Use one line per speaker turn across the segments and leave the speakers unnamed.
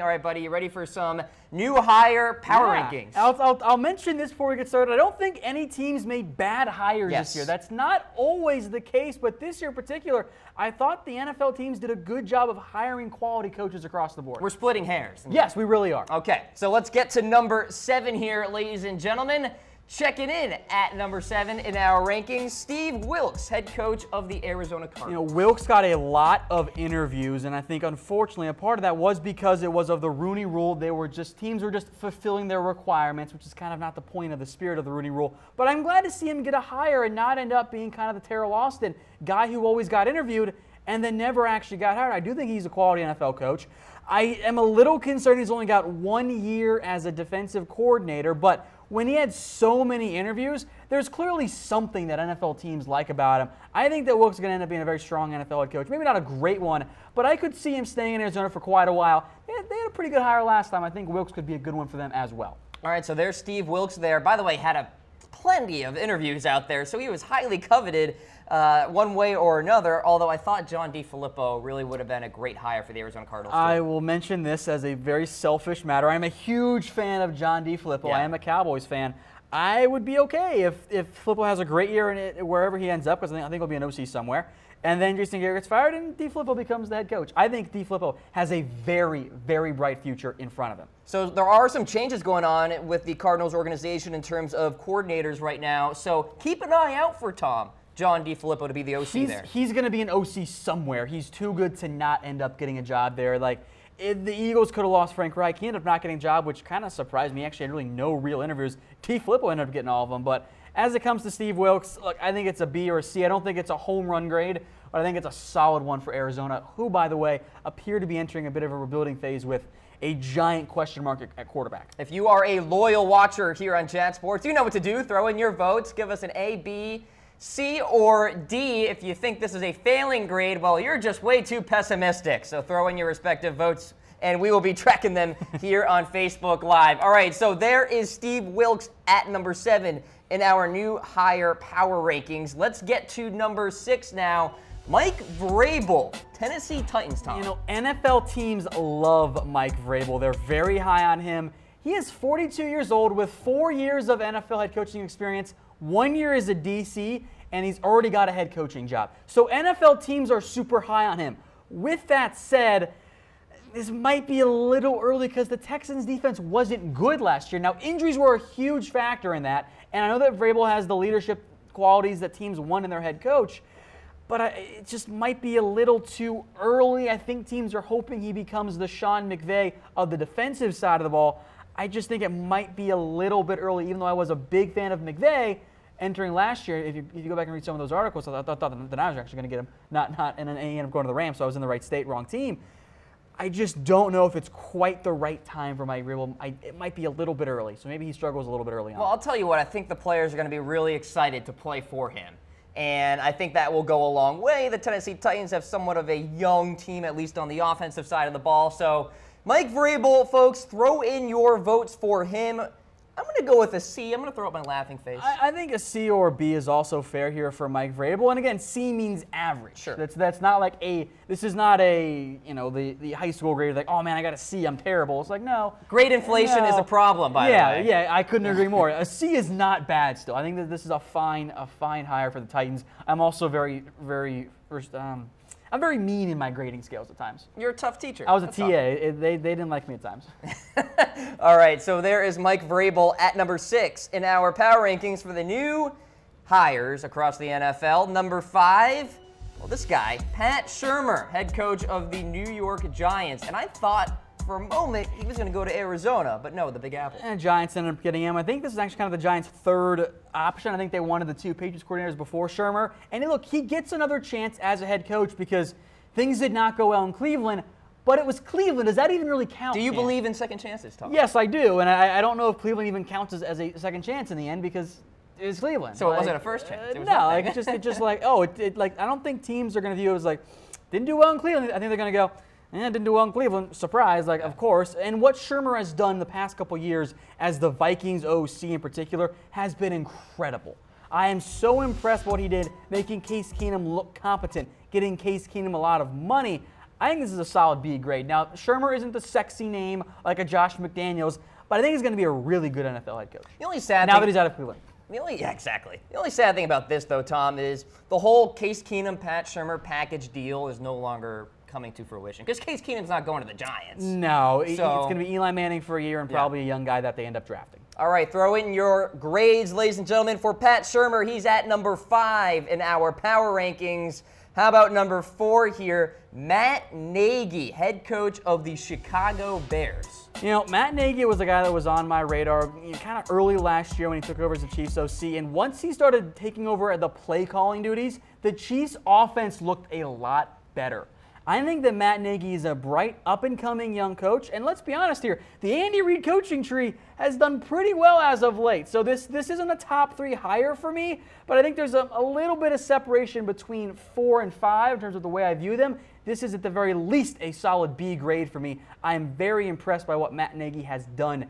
All right, buddy, you ready for some new hire power rankings?
I'll mention this before we get started. I don't think any teams made bad hires this year. That's not always the case, but this year in particular, I thought the NFL teams did a good job of hiring quality coaches across the board.
We're splitting hairs.
Yes, we really are.
Okay, so let's get to number 7 here, ladies and gentlemen. Checking in at number 7 in our rankings, Steve Wilks, head coach of the Arizona Cardinals.
Wilks got a lot of interviews, and I think unfortunately a part of that was because it was of the Rooney Rule. Teams were just fulfilling their requirements, which is kind of not the point of the spirit of the Rooney Rule. But I'm glad to see him get a hire and not end up being kind of the Terrell Austin guy who always got interviewed and then never actually got hired. I do think he's a quality NFL coach. I am a little concerned he's only got 1 year as a defensive coordinator, but when he had so many interviews, there's clearly something that NFL teams like about him. I think that Wilks is going to end up being a very strong NFL head coach. Maybe not a great one, but I could see him staying in Arizona for quite a while. They had a pretty good hire last time. I think Wilks could be a good one for them as well. All
right, so there's Steve Wilks there. By the way, had plenty of interviews out there, so he was highly coveted one way or another, although I thought John DeFilippo really would have been a great hire for the Arizona Cardinals.
I will mention this as a very selfish matter. I'm a huge fan of John DeFilippo. I am a Cowboys fan. I would be okay if Filippo has a great year in it, wherever he ends up, because I think he'll be an OC somewhere, and then Jason Garrett gets fired and DeFilippo becomes the head coach. I think DeFilippo has a very, very bright future in front of him.
So there are some changes going on with the Cardinals organization in terms of coordinators right now, so keep an eye out for John DeFilippo to be the OC there.
He's going to be an OC somewhere. He's too good to not end up getting a job there. The Eagles could have lost Frank Reich. He ended up not getting a job, which kind of surprised me. Actually, I had really no real interviews. DeFilippo ended up getting all of them. But as it comes to Steve Wilks, look, I think it's a B or a C. I don't think it's a home run grade, but I think it's a solid one for Arizona, who, by the way, appear to be entering a bit of a rebuilding phase with a giant question mark at quarterback.
If you are a loyal watcher here on Chat Sports, you know what to do. Throw in your votes. Give us an A, B, C, or D. If you think this is a failing grade, well, you're just way too pessimistic. So throw in your respective votes, and we will be tracking them here on Facebook Live. All right, so there is Steve Wilks at number 7 in our new hire power rankings. Let's get to number 6 now. Mike Vrabel, Tennessee Titans, Tom.
NFL teams love Mike Vrabel. They're very high on him. He is 42 years old with 4 years of NFL head coaching experience, 1 year as a DC, and he's already got a head coaching job. So NFL teams are super high on him. With that said, this might be a little early because the Texans' defense wasn't good last year. Now, injuries were a huge factor in that, and I know that Vrabel has the leadership qualities that teams want in their head coach, but it just might be a little too early. I think teams are hoping he becomes the Sean McVay of the defensive side of the ball. I just think it might be a little bit early, even though I was a big fan of McVay entering last year. If you go back and read some of those articles, I thought the Niners were actually going to get him, and then he ended up going to the Rams, so I was in the right state, wrong team. I just don't know if it's quite the right time for Mike Vrabel. It might be a little bit early, so maybe he struggles a little bit early on.
Well, I'll tell you what, I think the players are going to be really excited to play for him, and I think that will go a long way. The Tennessee Titans have somewhat of a young team, at least on the offensive side of the ball, so Mike Vrabel, folks, throw in your votes for him. I'm going to go with a C. I'm going to throw up my laughing face.
I think a C or a B is also fair here for Mike Vrabel. And again, C means average.
Sure.
That's not like a, this is not a, the high school grade, like, oh man, I got a C, I'm terrible. It's like, no.
Grade inflation is a problem, by the way.
Yeah, I couldn't agree more. A C is not bad still. I think that this is a fine hire for the Titans. I'm also I'm very mean in my grading scales at times.
You're a tough teacher.
I was a TA. They didn't like me at times.
All right, so there is Mike Vrabel at number 6 in our power rankings for the new hires across the NFL. Number 5, well, this guy, Pat Shurmur, head coach of the New York Giants. And I thought for a moment he was going to go to Arizona, but no, the Big Apple.
And Giants ended up getting him. I think this is actually kind of the Giants' third option. I think they wanted the 2 Patriots coordinators before Shurmur. And look, he gets another chance as a head coach because things did not go well in Cleveland, but it was Cleveland. Does that even really count?
Do you believe in second chances, Tom?
Yes, I do. And I don't know if Cleveland even counts as a second chance in the end because it was Cleveland.
So it wasn't a first chance?
No, it's just like, I don't think teams are going to view it as like, didn't do well in Cleveland. I think they're going to go, didn't do well in Cleveland. Surprise, of course. And what Shurmur has done the past couple years as the Vikings OC in particular has been incredible. I am so impressed with what he did, making Case Keenum look competent, getting Case Keenum a lot of money. I think this is a solid B grade. Now, Shurmur isn't the sexy name like a Josh McDaniels, but I think he's going to be a really good NFL head coach.
The only sad
now
thing,
that he's out of Cleveland.
Yeah, exactly. The only sad thing about this, though, Tom, is the whole Case Keenum, Pat Shurmur package deal is no longer coming to fruition because Case Keenum's not going to the Giants.
No, it's going to be Eli Manning for a year and probably a young guy that they end up drafting.
All right, throw in your grades, ladies and gentlemen, for Pat Shurmur. He's at number 5 in our power rankings. How about number 4 here? Matt Nagy, head coach of the Chicago Bears.
You know, Matt Nagy was a guy that was on my radar kind of early last year when he took over as the Chiefs OC. And once he started taking over the play calling duties, the Chiefs offense looked a lot better. I think that Matt Nagy is a bright, up-and-coming young coach. And let's be honest here, the Andy Reid coaching tree has done pretty well as of late. So this isn't a top 3 hire for me, but I think there's a little bit of separation between 4 and 5 in terms of the way I view them. This is at the very least a solid B grade for me. I am very impressed by what Matt Nagy has done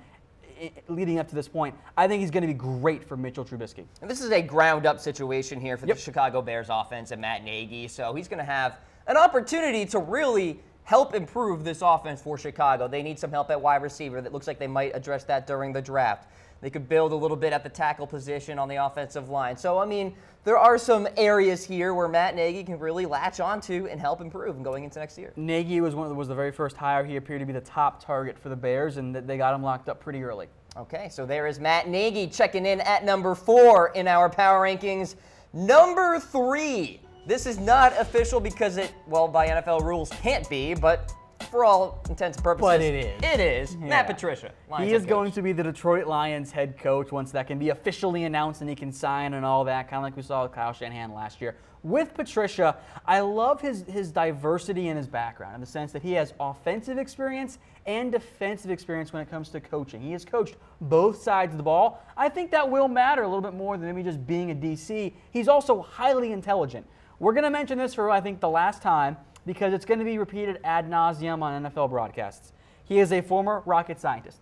leading up to this point. I think he's going to be great for Mitchell Trubisky.
And this is a ground-up situation here for the Chicago Bears offense and Matt Nagy, so he's going to have an opportunity to really help improve this offense for Chicago. They need some help at wide receiver. That looks like they might address that during the draft. They could build a little bit at the tackle position on the offensive line. So, I mean, there are some areas here where Matt Nagy can really latch onto and help improve going into next year.
Nagy was the very first hire. He appeared to be the top target for the Bears, and they got him locked up pretty early. Okay,
so there is Matt Nagy checking in at number 4 in our power rankings. Number 3. This is not official because it, well, by NFL rules can't be, but for all intents and purposes,
but it is.
It is. Yeah. Matt Patricia.
He is going to be the Detroit Lions head coach once that can be officially announced and he can sign and all that, kind of like we saw with Kyle Shanahan last year. With Patricia, I love his diversity in his background in the sense that he has offensive experience and defensive experience when it comes to coaching. He has coached both sides of the ball. I think that will matter a little bit more than maybe just being a DC. He's also highly intelligent. We're going to mention this for, I think, the last time because it's going to be repeated ad nauseum on NFL broadcasts. He is a former rocket scientist.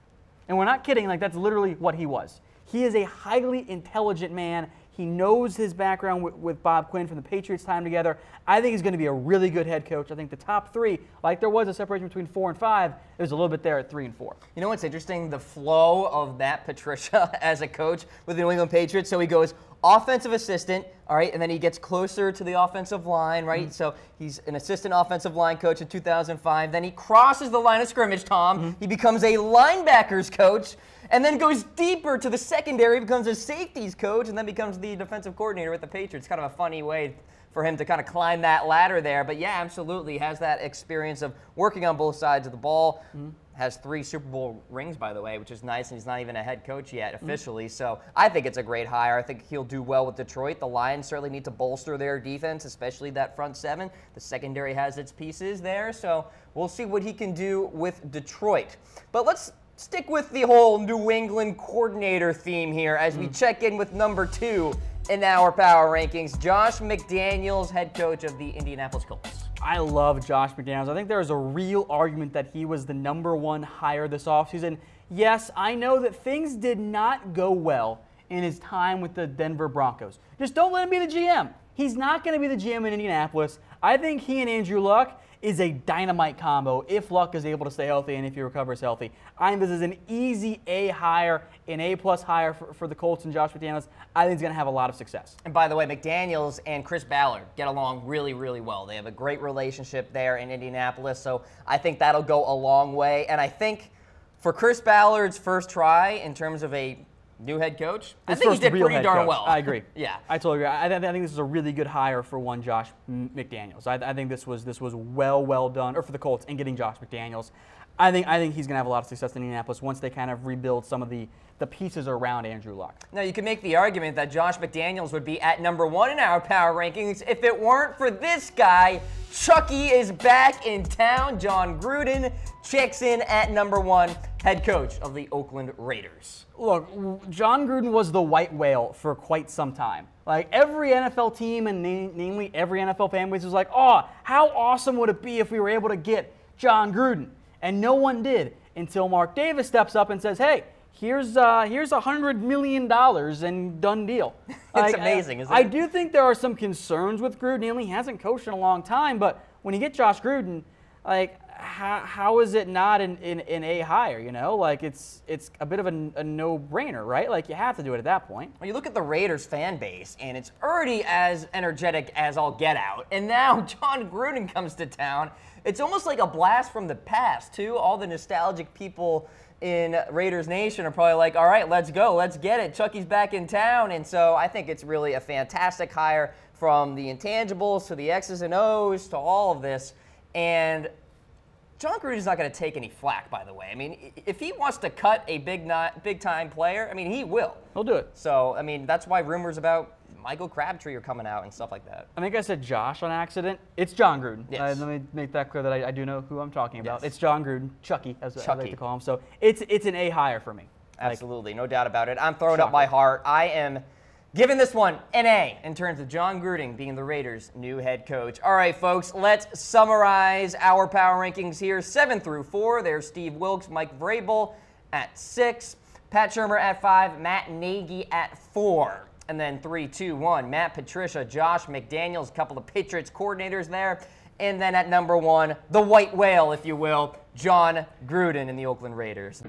And we're not kidding, like that's literally what he was. He is a highly intelligent man. He knows his background with Bob Quinn from the Patriots time together. I think he's going to be a really good head coach. I think the top 3, like there was a separation between 4 and 5, there's a little bit there at 3 and 4.
You know what's interesting? The flow of Matt Patricia as a coach with the New England Patriots. So he goes offensive assistant, all right, and then he gets closer to the offensive line, right? Mm-hmm. So he's an assistant offensive line coach in 2005. Then he crosses the line of scrimmage, Tom. Mm-hmm. He becomes a linebackers coach, and then goes deeper to the secondary, becomes a safeties coach, and then becomes the defensive coordinator with the Patriots. Kind of a funny way for him to kind of climb that ladder there. But yeah, absolutely has that experience of working on both sides of the ball. Mm-hmm. Has 3 Super Bowl rings, by the way, which is nice, and he's not even a head coach yet officially. Mm-hmm. So I think it's a great hire. I think he'll do well with Detroit. The Lions certainly need to bolster their defense, especially that front 7. The secondary has its pieces there, so we'll see what he can do with Detroit. But let's stick with the whole New England coordinator theme here as we check in with number 2 in our power rankings, Josh McDaniels, head coach of the Indianapolis Colts.
I love Josh McDaniels. I think there is a real argument that he was the number 1 hire this offseason. Yes, I know that things did not go well in his time with the Denver Broncos. Just don't let him be the GM. He's not going to be the GM in Indianapolis. I think he and Andrew Luck is a dynamite combo if Luck is able to stay healthy and if he recovers healthy. I think this is an easy A hire, an A-plus hire for the Colts and Josh McDaniels. I think he's going to have a lot of success.
And by the way, McDaniels and Chris Ballard get along really, really well. They have a great relationship there in Indianapolis, so I think that'll go a long way. And I think for Chris Ballard's first try in terms of a new head coach, I think he did pretty darn well.
I agree.
Yeah,
I totally agree. I think this is a really good hire for one Josh McDaniels. I think this was well done, or for the Colts in getting Josh McDaniels. I think he's going to have a lot of success in Indianapolis once they kind of rebuild some of the pieces around Andrew Luck.
Now, you can make the argument that Josh McDaniels would be at number 1 in our power rankings if it weren't for this guy. Chucky is back in town. Jon Gruden checks in at number 1, head coach of the Oakland Raiders.
Look, Jon Gruden was the white whale for quite some time. Like every NFL team and namely every NFL fan base was like, oh, how awesome would it be if we were able to get Jon Gruden? And no one did until Mark Davis steps up and says, hey, here's $100 million and done deal.
It's amazing, isn't it?
I do think there are some concerns with Gruden. He hasn't coached in a long time, but when you get Josh Gruden, like how is it not in A higher? You know, like it's a bit of a no-brainer, right? Like you have to do it at that point.
Well, you look at the Raiders fan base, and it's already as energetic as all get out. And now Jon Gruden comes to town. It's almost like a blast from the past, too. All the nostalgic people in Raiders Nation are probably like, all right, let's go, let's get it. Chucky's back in town. And so I think it's really a fantastic hire, from the intangibles to the X's and O's to all of this. And Jon Gruden's not going to take any flack, by the way. I mean, if he wants to cut a big-time player, I mean, he will.
He'll do it.
So, I mean, that's why rumors about Michael Crabtree are coming out and stuff like that.
I think I said Josh on accident. It's Jon Gruden.
Yes.
Let me make that clear that I do know who I'm talking about.
Yes.
It's Jon Gruden, Chucky, as I like to call him. So it's an A higher for me.
Absolutely, no doubt about it. I'm throwing up my heart. I am giving this one an A in terms of Jon Gruden being the Raiders' new head coach. All right, folks, let's summarize our power rankings here. 7 through 4, there's Steve Wilks, Mike Vrabel at 6, Pat Shurmur at 5, Matt Nagy at 4. And then 3, 2, 1, Matt Patricia, Josh McDaniels, a couple of Patriots coordinators there. And then at number 1, the white whale, if you will, Jon Gruden in the Oakland Raiders.